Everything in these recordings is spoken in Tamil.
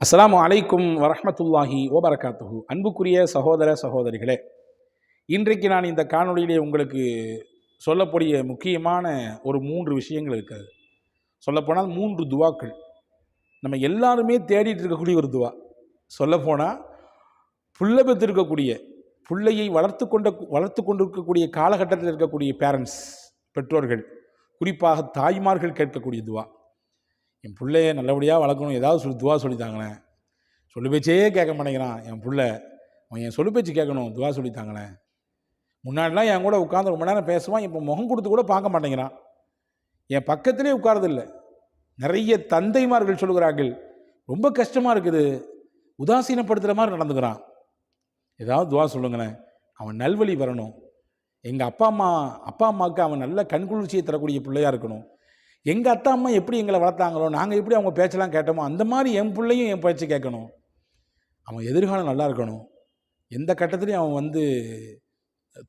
அஸ்ஸலாமு அலைக்கும் வரஹ்மத்துல்லாஹி வபரகாத்துஹு. அன்புக்குரிய சகோதர சகோதரிகளே, இன்றைக்கு நான் இந்த காணொளியிலே உங்களுக்கு சொல்லக்கூடிய முக்கியமான ஒரு 3 விஷயங்கள் இருக்கிறது. சொல்லப்போனால் 3 துவாக்கள். நம்ம எல்லாருமே தேடிட்டு இருக்கக்கூடிய ஒரு துவா. சொல்லப்போனால் புள்ள பெற்றிருக்கக்கூடிய பிள்ளையை வளர்த்து கொண்டிருக்கக்கூடிய காலகட்டத்தில் இருக்கக்கூடிய பேரண்ட்ஸ், பெற்றோர்கள், குறிப்பாக தாய்மார்கள் கேட்கக்கூடிய துவா. என் பிள்ளைய நல்லபடியாக வளர்க்கணும், ஏதாவது துவா சொல்லித்தாங்களேன். சொல்லு பேச்சே கேட்க மாட்டேங்கிறான் என் பிள்ளை, அவன் என் சொல்லு பேச்சு கேட்கணும், துவா சொல்லித்தாங்களேன். முன்னாடிலாம் என் கூட உட்காந்து ரொம்ப நேரம் பேசுவான், இப்போ முகம் கொடுத்து கூட பார்க்க மாட்டேங்கிறான், என் பக்கத்திலே உட்காரதில்லை. நிறைய தந்தைமார்கள் சொல்கிறார்கள், ரொம்ப கஷ்டமாக இருக்குது, உதாசீனப்படுத்துகிற மாதிரி நடந்துக்கிறான், ஏதாவது துவா சொல்லுங்களேன், அவன் நல்வழி வரணும், எங்கள் அப்பா அம்மாவுக்கு அவன் நல்ல கண்குளிர்ச்சியை தரக்கூடிய பிள்ளையாக இருக்கணும், எங்கள் அத்தா அம்மா எப்படி எங்களை வளர்த்தாங்களோ, நாங்கள் எப்படி அவங்க பேச்செல்லாம் கேட்டோமோ அந்த மாதிரி என் பிள்ளையும் என் பேச்சு கேட்கணும், அவன் எதிர்காலம் நல்லா இருக்கணும், எந்த கட்டத்துலையும் அவன்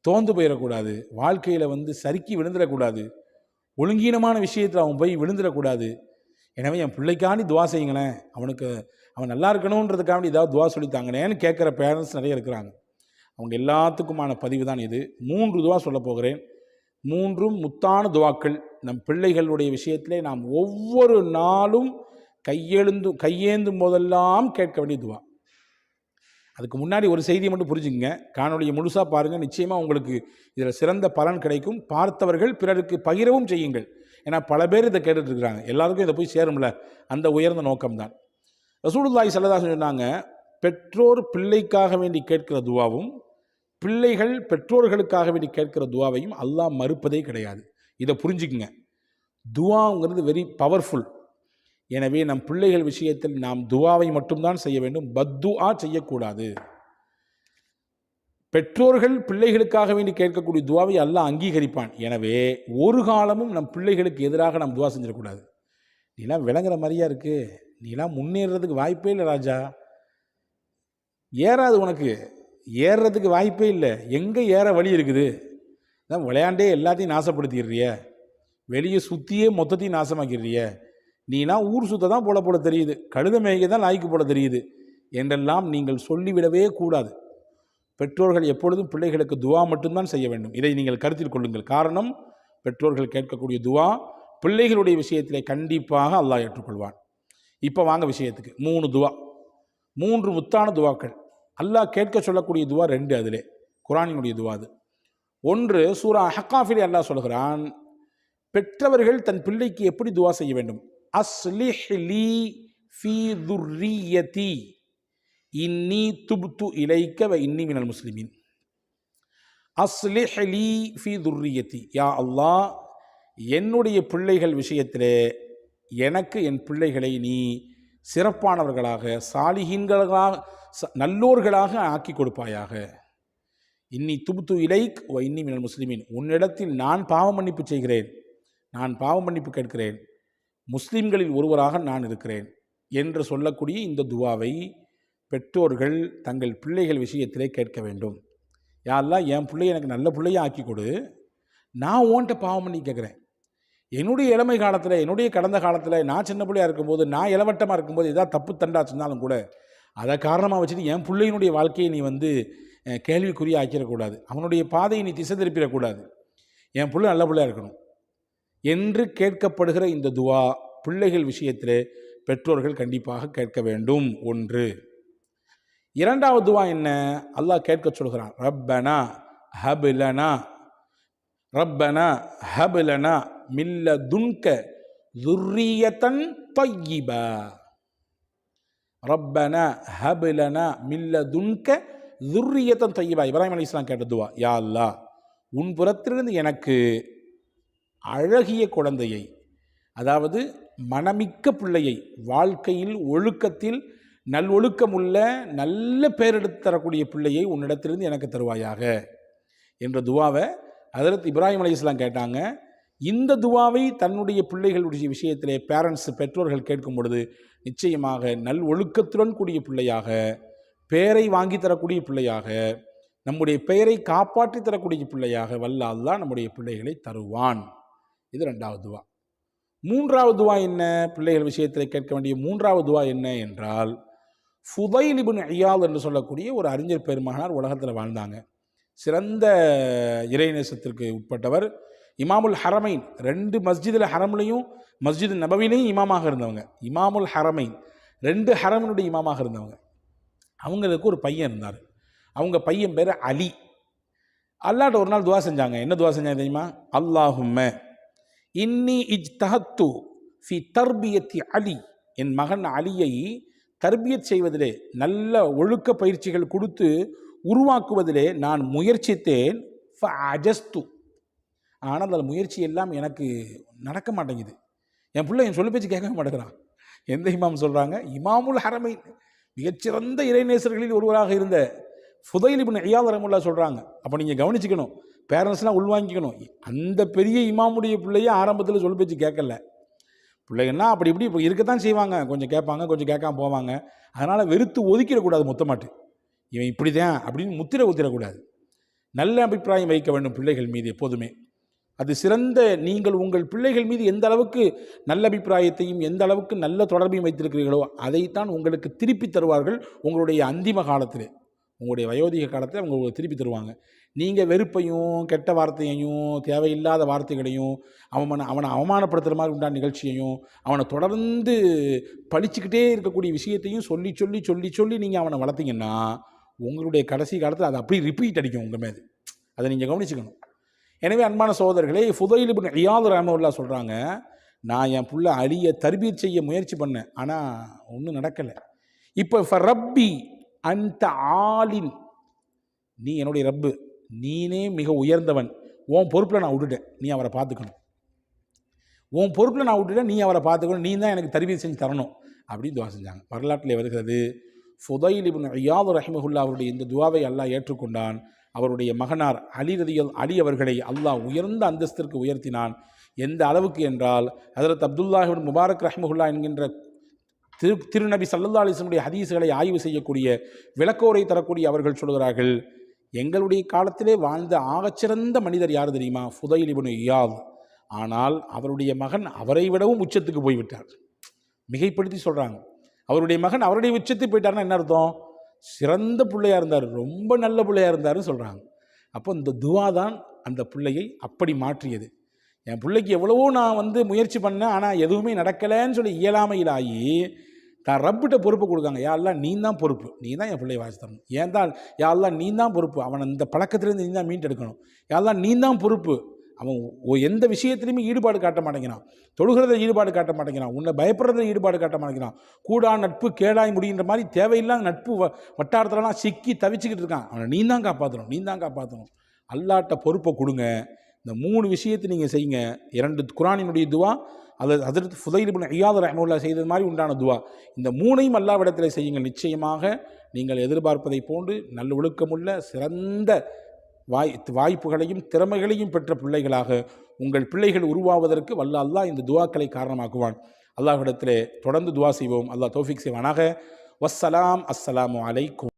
தோந்து போயிடக்கூடாது, வாழ்க்கையில் சறுக்கி விழுந்துடக்கூடாது, ஒழுங்கீனமான விஷயத்தில் அவன் போய் விழுந்துடக்கூடாது. எனவே என் பிள்ளைக்காண்டி துவா செய்யுங்களேன், அவன் நல்லா இருக்கணுன்றதுக்காண்டி ஏதாவது துவா சொல்லித்தாங்களேன்னு கேட்குற பேரண்ட்ஸ் நிறைய இருக்கிறாங்க. அவங்க எல்லாத்துக்குமான பதிவு தான் இது. 3 துவா சொல்ல போகிறேன். 3ம் முத்தான துவாக்கள். நம் பிள்ளைகளுடைய விஷயத்திலே நாம் ஒவ்வொரு நாளும் கையேந்தும் போதெல்லாம் கேட்க வேண்டிய துவா. அதுக்கு முன்னாடி ஒரு செய்தியை மட்டும் புரிஞ்சுங்க, காணொலியை முழுசாக பாருங்கள், நிச்சயமாக உங்களுக்கு இதில் சிறந்த பலன் கிடைக்கும். பார்த்தவர்கள் பிறருக்கு பகிரவும் செய்யுங்கள். ஏன்னா பல பேர் இதை கேட்டுட்ருக்குறாங்க, எல்லாருக்கும் இதை போய் சேரும்ல, அந்த உயர்ந்த நோக்கம்தான். ரசூலுல்லாஹி ஸல்லல்லாஹு அலைஹி வஸல்லம் சொன்னாங்க, பெற்றோர் பிள்ளைக்காக வேண்டி கேட்கிற துவாவும் பிள்ளைகள் பெற்றோர்களுக்காக வேண்டி கேட்கிற துவாவையும் அல்லாஹ் மறுப்பதே கிடையாது. இதை புரிஞ்சுக்குங்க. துவாங்கிறது வெரி பவர்ஃபுல். எனவே நம் பிள்ளைகள் விஷயத்தில் நாம் துவாவை மட்டும்தான் செய்ய வேண்டும், பத்துஆ செய்யக்கூடாது. பெற்றோர்கள் பிள்ளைகளுக்காக வேண்டி கேட்கக்கூடிய துவாவை அல்லாஹ் அங்கீகரிப்பான். எனவே ஒரு காலமும் நம் பிள்ளைகளுக்கு எதிராக நாம் துவா செஞ்சிடக்கூடாது. நீலாம் விளங்குற மாதிரியா இருக்கு, நீலாம் முன்னேறதுக்கு வாய்ப்பே இல்லை ராஜா, ஏறாது, உனக்கு ஏறுறதுக்கு வாய்ப்பே இல்லை, எங்கே ஏற வழி இருக்குது, தான் விளையாண்டே எல்லாத்தையும் நாசப்படுத்திடுறிய, வெளியே சுற்றியே மொத்தத்தையும் நாசமாக்கிடுறிய, நீலாம் ஊர் சுத்த தான் போல தெரியுது, கழுத மேய்க்க தான் லாய்க்கு போல தெரியுது என்றெல்லாம் நீங்கள் சொல்லிவிடவே கூடாது. பெற்றோர்கள் எப்பொழுதும் பிள்ளைகளுக்கு துவா மட்டும்தான் செய்ய வேண்டும். இதை நீங்கள் கருத்தில் கொள்ளுங்கள். காரணம், பெற்றோர்கள் கேட்கக்கூடிய துவா பிள்ளைகளுடைய விஷயத்திலே கண்டிப்பாக அல்லாஹ் ஏற்றுக்கொள்வான். இப்போ வாங்க விஷயத்துக்கு. 3 துவா, 3 முத்தான துவாக்கள். அல்லாஹ் கேட்க சொல்லக்கூடிய துவா 2, அதிலே குர்ஆனினுடைய துவா. அது ஒன்று, சூரா அஹ்காஃபிலே அல்லாஹ் சொல்கிறான், பெற்றவர்கள் தன் பிள்ளைக்கு எப்படி துவா செய்ய வேண்டும். அஸ்லிஹ் லீ ஃபீ துர்ரியதி இன்னி துப்து இலைக்க வ இன்னி மினல் முஸ்லிமீன். அஸ்லிஹ் லீ ஃபீ துர்ரியதி, யா அல்லாஹ், என்னுடைய பிள்ளைகள் விஷயத்திலே எனக்கு என் பிள்ளைகளை நீ சிறப்பானவர்களாக, சாலிஹீன்களாக, நல்லோர்களாக ஆக்கி கொடுப்பாயாக. இன்னி துப்து இலைக் வ இன்னி மினல் முஸ்லிமீன், உன்னிடத்தில் நான் பாவ மன்னிப்பு செய்கிறேன், நான் பாவ மன்னிப்பு கேட்கிறேன், முஸ்லிம்களில் ஒருவராக நான் இருக்கிறேன் என்று சொல்லக்கூடிய இந்த துவாவை பெற்றோர்கள் தங்கள் பிள்ளைகள் விஷயத்திலே கேட்க வேண்டும். யா அல்லாஹ், என் பிள்ளையை எனக்கு நல்ல பிள்ளையை ஆக்கி கொடு, நான் உன்கிட்ட பாவம் பண்ணி கேட்குறேன். என்னுடைய இளமை காலத்தில், என்னுடைய கடந்த காலத்தில், நான் சின்ன பிள்ளையாக இருக்கும்போது, நான் இளவட்டமாக இருக்கும்போது ஏதாவது தப்பு தண்டா சொன்னாலும் கூட அதை காரணமாக வச்சுட்டு என் பிள்ளையினுடைய வாழ்க்கையை நீ கேள்விக்குறியாக ஆக்கிடக்கூடாது, அவனுடைய பாதையை நீ திசை திருப்பிடக்கூடாது, என் பிள்ளை நல்ல பிள்ளையாக இருக்கணும் என்று கேட்கப்படுகிற இந்த துவா பிள்ளைகள் விஷயத்திலே பெற்றோர்கள் கண்டிப்பாக கேட்க வேண்டும். 1. 2வது துவா என்ன? அல்லாஹ் கேட்க சொல்கிறான், ரப்பனா ஹப்லனா ரப்பனா ஹப்லனா மில்லதுன்க ذُرِّيَّةً طَيِّبَةً. ரப்பனா ஹப்லனா மில்லதுன்க ذُرِّيَّةً طَيِّبَةً. இப்ராஹிம் அலைஹிஸ்ஸலாம் கேட்ட துவா. யா அல்லாஹ், உன் புறத்திலிருந்து எனக்கு அழகிய குழந்தையை, அதாவது மனமிக்க பிள்ளையை, வாழ்க்கையில் ஒழுக்கத்தில் நல்லொழுக்கமுள்ள நல்ல பேரெடுத்து தரக்கூடிய பிள்ளையை உன்னிடத்திலிருந்து எனக்கு தருவாயாக என்ற துவாவை ஹஜ்ரத் இப்ராஹிம் அலைஹிஸ்ஸலாம் கேட்டாங்க. இந்த துவாவை தன்னுடைய பிள்ளைகளுடைய விஷயத்திலே பேரண்ட்ஸ், பெற்றோர்கள் கேட்கும் பொழுது நிச்சயமாக நல் ஒழுக்கத்துடன் கூடிய பிள்ளையாக, பெயரை வாங்கி தரக்கூடிய பிள்ளையாக, நம்முடைய பெயரை காப்பாற்றி தரக்கூடிய பிள்ளையாக வல்ல அல்லாஹ் நம்முடைய பிள்ளைகளை தருவான். இது 2வது துவா. 3வது துவா என்ன? பிள்ளைகள் விஷயத்தில் கேட்க வேண்டிய 3வது துவா என்ன என்றால், ஃபுதைல் இப்னு இயாத் என்று சொல்லக்கூடிய ஒரு அறிஞர் பெருமகனார் உலகத்தில் வாழ்ந்தாங்க. சிறந்த இறைநேசத்திற்கு உட்பட்டவர். இமாமுல் ஹரமைன், 2 மஸ்ஜிதுல் ஹரம்லையும் மஸ்ஜிது நபவிலையும் இமாமாக இருந்தவங்க. இமாமுல் ஹரமைன், 2 ஹரமினுடைய இமாமாக இருந்தவங்க. அவங்களுக்கு ஒரு பையன் இருந்தார். அவங்க பையன் பேர் அலி. அல்லாட்ட ஒரு நாள் துவா செஞ்சாங்க. என்ன துவா செஞ்சாங்க தெரியுமா? அல்லாஹும்ம இன்னி இஜ்தஹத்து ஃபி தர்பியத்தி அலி, என் மகன் அலியை தர்பியத் செய்வதிலே, நல்ல ஒழுக்க பயிற்சிகள் கொடுத்து உருவாக்குவதிலே நான் முயற்சித்தேன். ஃபஅஜஸ்து, ஆனால் அதில் முயற்சி எல்லாம் எனக்கு நடக்க மாட்டேங்குது. என் பிள்ளை என் சொல்லு பேச்சு கேட்கவே மாட்டேங்கிறான். எந்த இமாம் சொல்கிறாங்க? இமாமுல் ஹரமைன், மிகச்சிறந்த இறைநேசர்களில் ஒருவராக இருந்த ஃபுதைல் இப்னு இயாத் ரஹ்மத்துல்லாஹி சொல்கிறாங்க. அப்போ நீங்கள் கவனிச்சுக்கணும், பேரண்ட்ஸ்லாம் உள்வாங்கிக்கணும். அந்த பெரிய இமாமுடைய பிள்ளையே ஆரம்பத்தில் சொல்லு பேச்சு கேட்கல. பிள்ளைங்கன்னா அப்படி இப்படி இப்போ இருக்கத்தான் செய்வாங்க, கொஞ்சம் கேட்பாங்க, கொஞ்சம் கேட்காம போவாங்க. அதனால் வெறுத்து ஒதுக்கிடக்கூடாது மொத்தமாட்டு. இவன் இப்படி தான் அப்படின்னு முத்திரை ஊத்திடக்கூடாது. நல்ல அபிப்பிராயம் வைக்க வேண்டும் பிள்ளைகள் மீது எப்போதுமே. அது சிறந்த, நீங்கள் உங்கள் பிள்ளைகள் மீது எந்த அளவுக்கு நல்ல அபிப்பிராயத்தையும் எந்த அளவுக்கு நல்ல தொடர்பையும் வைத்திருக்கிறீர்களோ அதைத்தான் உங்களுக்கு திருப்பி தருவார்கள். உங்களுடைய அந்திம காலத்தில், உங்களுடைய வயோதிக காலத்தில் அவங்க திருப்பி தருவாங்க. நீங்கள் வெறுப்பையும் கெட்ட வார்த்தையையும் தேவையில்லாத வார்த்தைகளையும் அவனை அவமானப்படுத்துகிற மாதிரி உண்டான நிகழ்ச்சியையும் அவனை தொடர்ந்து பழிச்சுக்கிட்டே இருக்கக்கூடிய விஷயத்தையும் சொல்லி சொல்லி சொல்லி சொல்லி நீங்கள் அவனை வளர்த்தீங்கன்னா உங்களுடைய கடைசி காலத்தில் அது அப்படியே ரிப்பீட் அடிக்கும் உங்கள் மேது. அதை நீங்கள் கவனிச்சுக்கணும். எனவே அன்பான சகோதரர்களே, ஃபுதைல் இப்னு இயாத் ரஹ்மத்துல்லாஹி சொல்கிறாங்க, நான் என் புள்ள அலியை தர்பீத் செய்ய முயற்சி பண்ணேன், ஆனால் ஒன்றும் நடக்கலை. இப்போ ரப்பி அந்த ஆலின், நீ என்னுடைய ரப்பு, நீனே மிக உயர்ந்தவன், உன் பொறுப்பில் நான் விட்டுட்டேன், நீ அவரை பார்த்துக்கணும். உன் பொறுப்பில் நான் விட்டுட்டேன், நீ அவரை பார்த்துக்கணும், நீ தான் எனக்கு தர்பீத் செஞ்சு தரணும் அப்படின்னு துவா செஞ்சாங்க. வரலாற்றில் வருகிறது, ஃபுதைல் இப்னு இயாத் ரஹ்மத்துல்லாஹி அவருடைய இந்த துவாவை அல்லாஹ் ஏற்றுக்கொண்டான். அவருடைய மகனார் அலி அவர்களை அல்லாஹ் உயர்ந்த அந்தஸ்திற்கு உயர்த்தினான். எந்த அளவுக்கு என்றால், ஹஜ்ரத் அப்துல்லாஹ் இப்னு முபாரக் ரஹ்மத்துல்லாஹ் என்கின்ற திருநபி ஸல்லல்லாஹு அலைஹி வஸல்லம் ஹதீஸ்களை ஆய்வு செய்யக்கூடிய, விளக்கோரை தரக்கூடிய அவர்கள் சொல்கிறார்கள், எங்களுடைய காலத்திலே வாழ்ந்த ஆகச்சிறந்த மனிதர் யார் தெரியுமா? ஃபுதைல் இப்னு இயாத். ஆனால் அவருடைய மகன் அவரை விடவும் உச்சத்துக்கு போய்விட்டார். மிகைப்படுத்தி சொல்கிறாங்க. அவருடைய மகன் அவருடைய உச்சத்துக்கு போயிட்டார்னா என்ன அர்த்தம்? சிறந்த பிள்ளையாக இருந்தார், ரொம்ப நல்ல பிள்ளையாக இருந்தார்னு சொல்கிறாங்க. அப்போ இந்த துவா தான் அந்த பிள்ளையை அப்படி மாற்றியது. என் பிள்ளைக்கு எவ்வளவோ நான் முயற்சி பண்ணேன், ஆனால் எதுவுமே நடக்கலைன்னு சொல்லி இயலாமையிலாகி தான் ரப்பிட்ட பொறுப்பை கொடுக்காங்க. யா அல்லாஹ் நீ தான் பொறுப்பு, நீ தான் என் பிள்ளையை வாசி தரணும். ஏன் தான் யா அல்லாஹ் நீ தான் பொறுப்பு, அவனை இந்த பழக்கத்திலேருந்து நீ தான் மீட்டெடுக்கணும். யா அல்லாஹ் நீ தான் பொறுப்பு. அவன் எந்த விஷயத்துலையுமே ஈடுபாடு காட்ட மாட்டேங்கிறான், தொழுகிறத ஈடுபாடு காட்ட மாட்டேங்கிறான், உன்னை பயப்படுறத ஈடுபாடு காட்ட மாட்டேங்கிறான், கூடா நட்பு கேடாய் முடிகின்ற மாதிரி தேவையில்லாத நட்பு வட்டாரத்துலலாம் சிக்கி தவிச்சுக்கிட்டு இருக்கான். அவனை நீ தான் காப்பாற்றணும், நீ தான் காப்பாற்றணும். அல்லாட்ட பொறுப்பை கொடுங்க. இந்த 3 விஷயத்தை நீங்கள் செய்யுங்க. 2 குர்ஆனினுடைய துவா, அது ஹஜ்ரத் ஃபுதைல் இப்னு இயாத் ரஹ்மத்துல்லாஹி செய்தது மாதிரி உண்டான துவா. இந்த 3ஐயும் அல்லாஹ்விடத்தில் செய்யுங்கள். நிச்சயமாக நீங்கள் எதிர்பார்ப்பதை போன்று நல்ல ஒழுக்கமுள்ள சிறந்த வாய்ப்புகளையும் திறமைகளையும் பெற்ற பிள்ளைகளாக உங்கள் பிள்ளைகள் உருவாவதற்கு வல்ல அல்லாஹ் இந்த துவாக்களை காரணமாக்குவான். அல்லாஹ்விடத்திலே தொடர்ந்து துவா செய்வோம். அல்லாஹ் தௌஃபீக் செய்வானாக. வஸ்ஸலாம். அஸ்ஸலாமு அலைக்கும்.